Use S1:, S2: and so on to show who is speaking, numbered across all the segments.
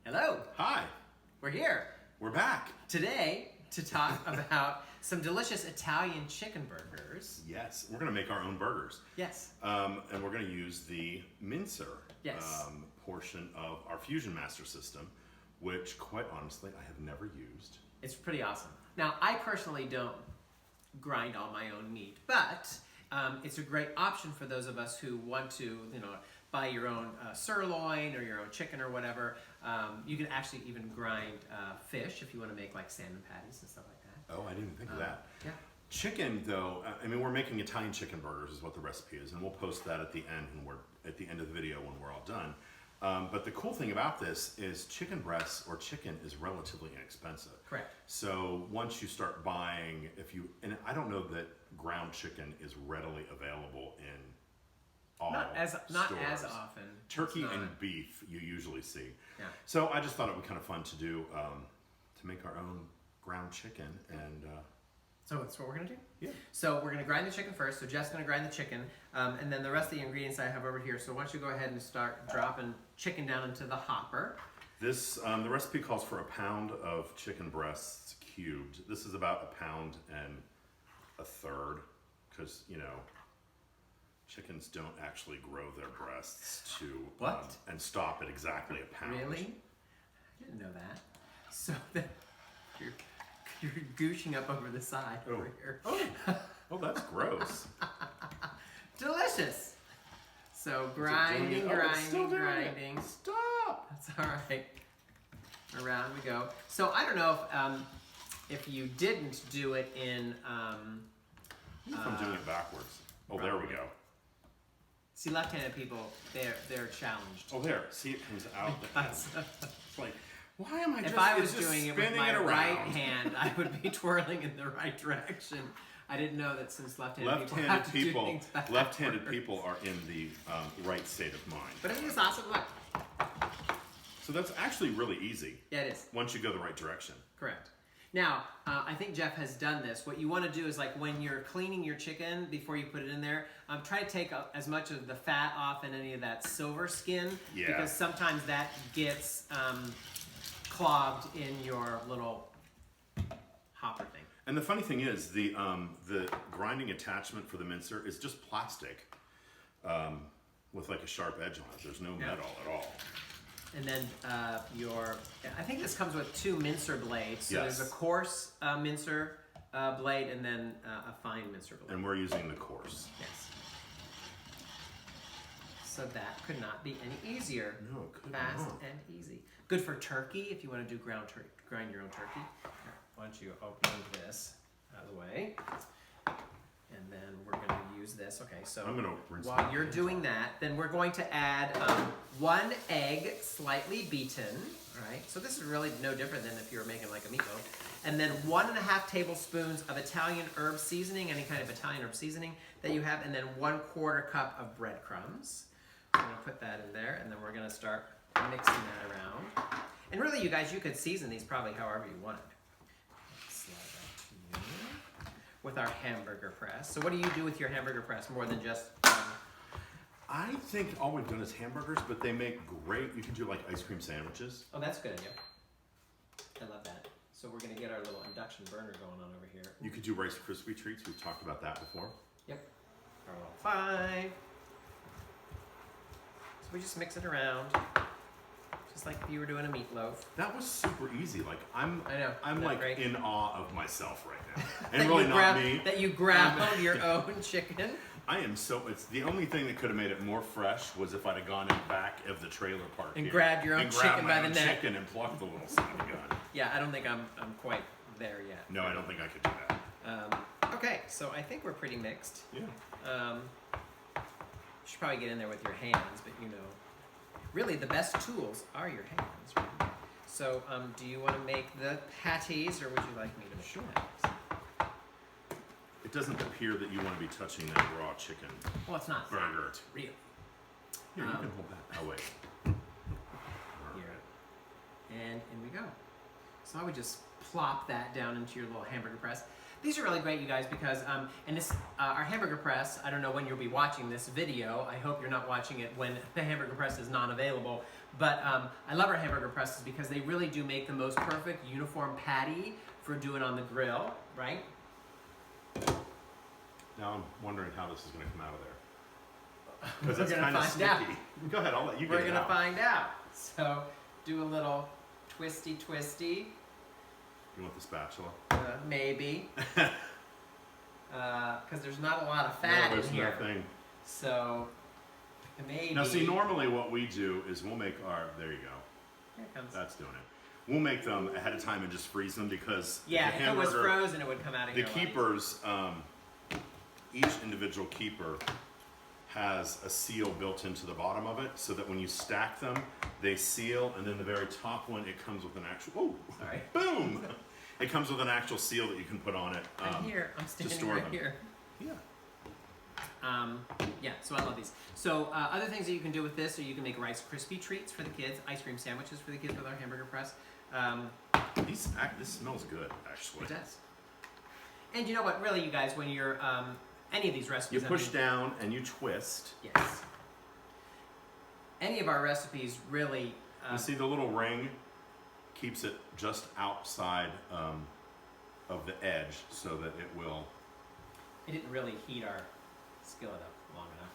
S1: Hello.
S2: Hi.
S1: We're here
S2: We're back.
S1: today to talk about some delicious Italian chicken burgers.
S2: Yes, we're going to make our own burgers.
S1: Yes.
S2: And we're going to use the mincer
S1: Yes.
S2: portion of our Fusion Master system, which quite honestly I have never used.
S1: It's pretty awesome. Now, I personally don't grind all my own meat, but it's a great option for those of us who want to, buy your own sirloin or your own chicken or whatever. You can actually even grind fish if you want to make like salmon patties and stuff like that.
S2: Oh, I didn't even think of that.
S1: Yeah.
S2: Chicken, though, I mean, we're making Italian chicken burgers is what the recipe is, and we'll post that at the end at the end of the video when we're all done. But the cool thing about this is chicken breasts or chicken is relatively inexpensive.
S1: Correct.
S2: So once you start buying, and I don't know that ground chicken is readily available in all
S1: Not as
S2: stores.
S1: often.
S2: Turkey
S1: It's not.
S2: and beef you usually see.
S1: Yeah.
S2: So I just thought it would be kind of fun to do, to make our own ground chicken and.
S1: So that's what we're gonna do?
S2: Yeah.
S1: So we're gonna grind the chicken first. So Jeff's gonna grind the chicken, and then the rest of the ingredients I have over here. So why don't you go ahead and start dropping chicken down into the hopper.
S2: This, the recipe calls for a pound of chicken breasts cubed. This is about a pound and a third, because, chickens don't actually grow their breasts to
S1: What?
S2: And stop at exactly a pound.
S1: Really? I didn't know that. So that you're gooshing up over the side over here.
S2: Oh, that's gross.
S1: Delicious. So
S2: It's
S1: grinding.
S2: still doing it. Stop.
S1: That's all right. Around we go. So I don't know if you didn't do it in.
S2: If I'm doing it backwards. Oh, there we go.
S1: See, left-handed people, they're challenged.
S2: Oh, there. See, it comes out.
S1: That's-
S2: It's like, why am I just?
S1: If I
S2: it's
S1: was
S2: just
S1: doing it with
S2: spinning
S1: my
S2: it around.
S1: right hand, I would be twirling in the right direction. I didn't know that since left-handed people have to do things backwards.
S2: Left-handed people are in the right state of mind.
S1: But isn't this awesome? Look.
S2: So that's actually really easy.
S1: Yeah, it is.
S2: Once you go the right direction.
S1: Correct. Now, I think Jeff has done this. What you want to do is like when you're cleaning your chicken before you put it in there, try to take as much of the fat off and any of that silver skin.
S2: Yeah.
S1: Because sometimes that gets clogged in your little hopper thing.
S2: And the funny thing is, the grinding attachment for the mincer is just plastic with like a sharp edge on it. There's no metal at all.
S1: And then I think this comes with 2 mincer blades. So
S2: Yes.
S1: there's a coarse mincer blade and then a fine mincer blade.
S2: And we're using the coarse.
S1: Yes. So that could not be any easier.
S2: No, it could
S1: Fast
S2: not.
S1: and easy. Good for turkey if you want to do grind your own turkey. Here, why don't you open this out of the way? And then we're going to use this. Okay, so
S2: I'm gonna rinse
S1: while
S2: my
S1: you're
S2: hands
S1: doing
S2: off.
S1: that, then we're going to add 1 egg slightly beaten. All right, so this is really no different than if you were making like a meatloaf. And then 1.5 tablespoons of Italian herb seasoning, any kind of Italian herb seasoning that you have, and then 1/4 cup of breadcrumbs. So I'm going to put that in there, and then we're going to start mixing that around. And really, you guys, you could season these probably however you wanted. Slide that to you. With our hamburger press. So what do you do with your hamburger press more than just...
S2: I think all we've done is hamburgers, but they make great. You can do like ice cream sandwiches.
S1: Oh, that's a good idea. I love that. So we're going to get our little induction burner going on over here.
S2: You could do Rice Krispie treats. We've talked about that before.
S1: Yep. Our little 5. So we just mix it around. Just like if you were doing a meatloaf.
S2: That was super easy. Like
S1: I know.
S2: I'm
S1: Isn't that
S2: like
S1: great?
S2: in awe of myself right now.
S1: That
S2: And really
S1: you
S2: not me.
S1: That you grab your own chicken.
S2: I am it's the only thing that could have made it more fresh was if I'd have gone in back of the trailer park
S1: And
S2: here
S1: grabbed your own
S2: and grabbed
S1: chicken
S2: my
S1: by the
S2: own
S1: neck.
S2: chicken and plucked the little son of a gun.
S1: Yeah, I don't think I'm quite there yet.
S2: No, I don't think I could do that.
S1: Okay, so I think we're pretty mixed.
S2: Yeah.
S1: You should probably get in there with your hands, but really the best tools are your hands, right? So, do you want to make the patties, or would you like me to make the patties?
S2: It doesn't appear that you want to be touching that raw chicken
S1: Well, it's not
S2: burger.
S1: that, really.
S2: Here, you can hold that. Oh, wait.
S1: Here. And in we go. So I would just plop that down into your little hamburger press. These are really great, you guys, because, and this, our hamburger press, I don't know when you'll be watching this video. I hope you're not watching it when the hamburger press is not available. But I love our hamburger presses because they really do make the most perfect uniform patty for doing on the grill, right?
S2: Now I'm wondering how this is going to come out of there. Because
S1: We're
S2: it's
S1: gonna
S2: kind of
S1: find
S2: sticky.
S1: out.
S2: Go ahead, I'll let you
S1: We're
S2: get it
S1: gonna
S2: out.
S1: find out. So do a little twisty twisty.
S2: You want the spatula?
S1: Maybe. Because there's not a lot of fat
S2: No, there's
S1: in here.
S2: nothing.
S1: So maybe.
S2: Now see, normally what we do is we'll make our, there you go.
S1: Here it comes.
S2: That's doing it. We'll make them ahead of time and just freeze them because
S1: Yeah,
S2: the
S1: if it was
S2: hamburger,
S1: frozen, it would come out of
S2: the
S1: here. a lot easier.
S2: keepers, each individual keeper has a seal built into the bottom of it so that when you stack them, they seal, and then the very top one, it comes with an actual, oh,
S1: Sorry.
S2: boom! It comes with an actual seal that you can put on it.
S1: I'm here. I'm standing
S2: store
S1: right
S2: them.
S1: here.
S2: Yeah.
S1: Yeah, so I love these. So other things that you can do with this are you can make Rice Krispie treats for the kids, ice cream sandwiches for the kids with our hamburger press.
S2: This smells good, actually.
S1: It does. And you know what, really, you guys, when you're, any of these
S2: You
S1: recipes...
S2: push down and you twist.
S1: Yes. Any of our recipes really...
S2: You see the little ring keeps it just outside of the edge so that it will...
S1: It didn't really heat our skillet up long enough.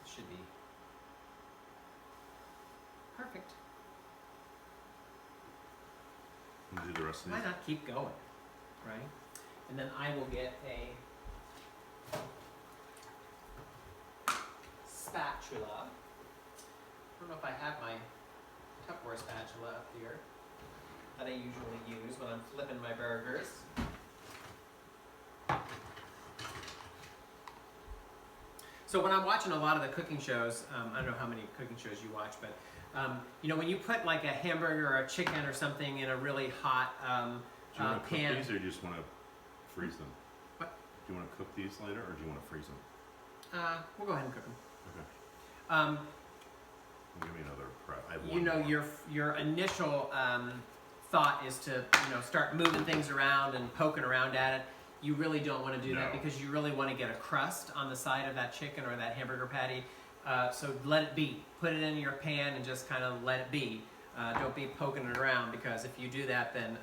S1: It should be perfect.
S2: You do the rest of
S1: Why
S2: these.
S1: not keep going, right? And then I will get a spatula. I don't know if I have my Tupperware spatula up here that I usually use when I'm flipping my burgers. So when I'm watching a lot of the cooking shows, I don't know how many cooking shows you watch, but you know, when you put like a hamburger or a chicken or something in a really hot
S2: Do you want to
S1: pan.
S2: cook these or do you just want to freeze them?
S1: What?
S2: Do you want to cook these later or do you want to freeze them?
S1: We'll go ahead and cook them.
S2: Okay. Give me another prep. I have
S1: You
S2: one
S1: know,
S2: more.
S1: your initial thought is to start moving things around and poking around at it. You really don't want to do that
S2: No.
S1: because you really want to get a crust on the side of that chicken or that hamburger patty. So let it be. Put it in your pan and just kind of let it be. Don't be poking it around because if you do that, then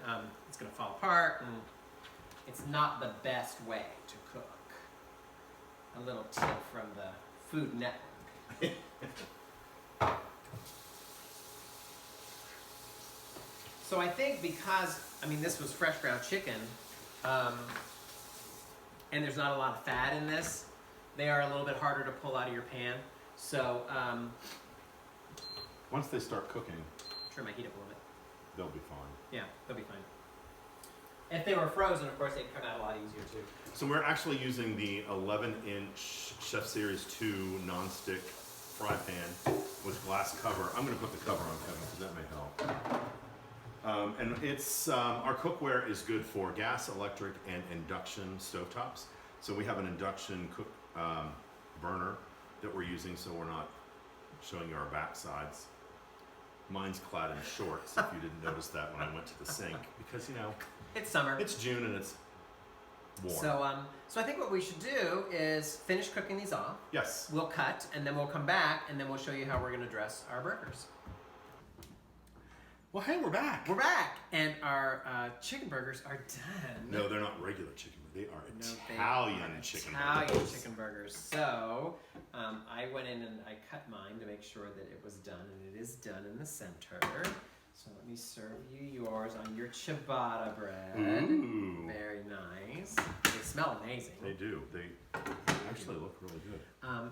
S1: it's going to fall apart and it's not the best way to cook. A little tip from the Food Network. So I think because, this was fresh ground chicken, and there's not a lot of fat in this, they are a little bit harder to pull out of your pan. So,
S2: Once they start cooking,
S1: turn my heat up a little bit.
S2: they'll be fine.
S1: Yeah, they'll be fine. If they were frozen, of course, they'd come out a lot easier too.
S2: So we're actually using the 11-inch Chef Series 2 nonstick fry pan with glass cover. I'm going to put the cover on, Kevin, because that may help. And it's our cookware is good for gas, electric, and induction stovetops. So we have an induction burner that we're using, so we're not showing you our backsides. Mine's clad in shorts, if you didn't notice that when I went to the sink, because
S1: It's summer.
S2: it's June and it's warm.
S1: So I think what we should do is finish cooking these off.
S2: Yes.
S1: We'll cut, and then we'll come back, and then we'll show you how we're going to dress our burgers.
S2: Well, hey, we're back.
S1: We're back, and our chicken burgers are done.
S2: No, they're not regular chicken. They are
S1: No, they
S2: Italian
S1: are
S2: chicken
S1: Italian
S2: burgers.
S1: chicken burgers. So I went in and I cut mine to make sure that it was done, and it is done in the center. So let me serve you yours on your ciabatta bread.
S2: Ooh.
S1: Very nice. They smell amazing.
S2: They do. They actually look really good.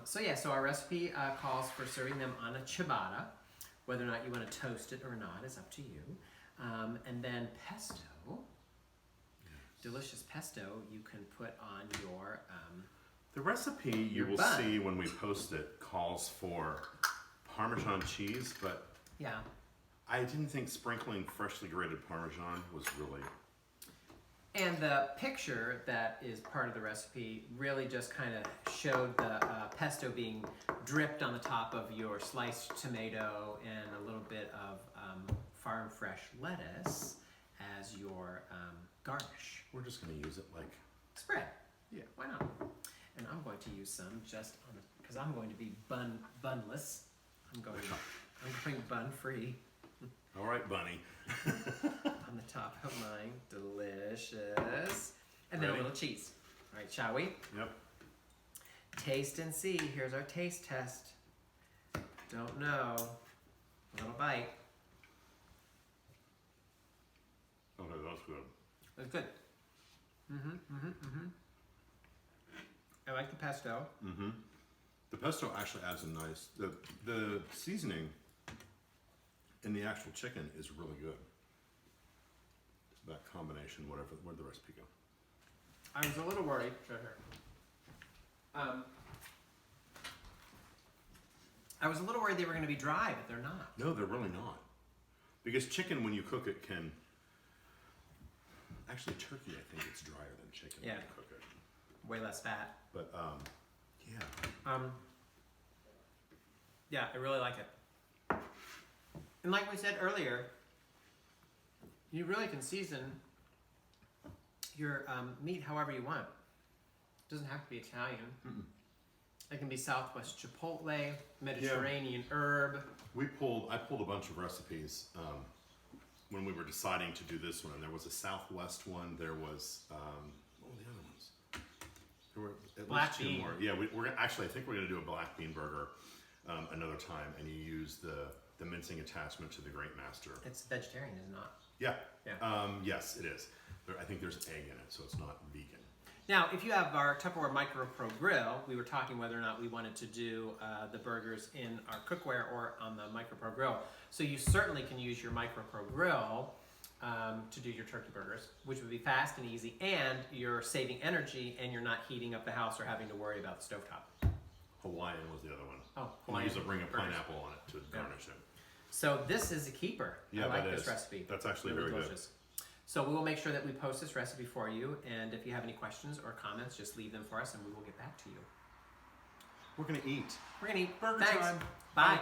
S1: So our recipe calls for serving them on a ciabatta. Whether or not you want to toast it or not is up to you. And then pesto, delicious pesto, you can put on your...
S2: The recipe you
S1: your
S2: will
S1: bun.
S2: see when we post it calls for Parmesan cheese, but
S1: Yeah.
S2: I didn't think sprinkling freshly grated Parmesan was really...
S1: And the picture that is part of the recipe really just kind of showed the pesto being dripped on the top of your sliced tomato and a little bit of farm fresh lettuce as your garnish.
S2: We're just gonna use it like,
S1: Spread.
S2: yeah.
S1: Why not? And I'm going to use some just on the, because I'm going to be bunless. I'm going bun free
S2: All right, Bunny.
S1: on the top of mine. Delicious. And then a
S2: Ready?
S1: little cheese. All right, shall we?
S2: Yep.
S1: Taste and see. Here's our taste test. Don't know. A little bite.
S2: Okay, that's good.
S1: It's good. I like the pesto.
S2: The pesto actually adds a nice, the seasoning in the actual chicken is really good. That combination, where'd the recipe go?
S1: I was a little worried. Sure. I was a little worried they were going to be dry, but they're not.
S2: No, they're really not. Because chicken, when you cook it, can... Actually, turkey, I think it's drier than chicken when you cook it.
S1: Way less fat.
S2: But, yeah.
S1: Yeah, I really like it. And like we said earlier, you really can season your meat however you want. It doesn't have to be Italian. It can be Southwest Chipotle, Mediterranean herb.
S2: I pulled a bunch of recipes when we were deciding to do this one. And there was a Southwest one. There was, what were the other ones? There were at
S1: Black
S2: least two
S1: bean.
S2: more. Yeah, we're actually, I think we're going to do a black bean burger another time. And you use the mincing attachment to the Great Master.
S1: It's vegetarian, is it not?
S2: Yeah.
S1: Yeah.
S2: Yes, it is. I think there's egg in it, so it's not vegan.
S1: Now, if you have our Tupperware Micro Pro Grill, we were talking whether or not we wanted to do the burgers in our cookware or on the Micro Pro Grill. So you certainly can use your Micro Pro Grill to do your turkey burgers, which would be fast and easy, and you're saving energy and you're not heating up the house or having to worry about the stovetop.
S2: Hawaiian was the other one.
S1: Oh,
S2: And I use a ring of
S1: burgers.
S2: pineapple on it to garnish it.
S1: So this is a keeper.
S2: Yeah,
S1: I like
S2: that
S1: this
S2: is.
S1: recipe.
S2: That's actually
S1: Really
S2: very
S1: delicious. So we will make sure that we post this recipe for you, and if you have any questions or comments, just leave them for us and we will get back to you.
S2: We're going to eat.
S1: We're gonna eat.
S2: Burger
S1: Thanks.
S2: time.
S1: Bye.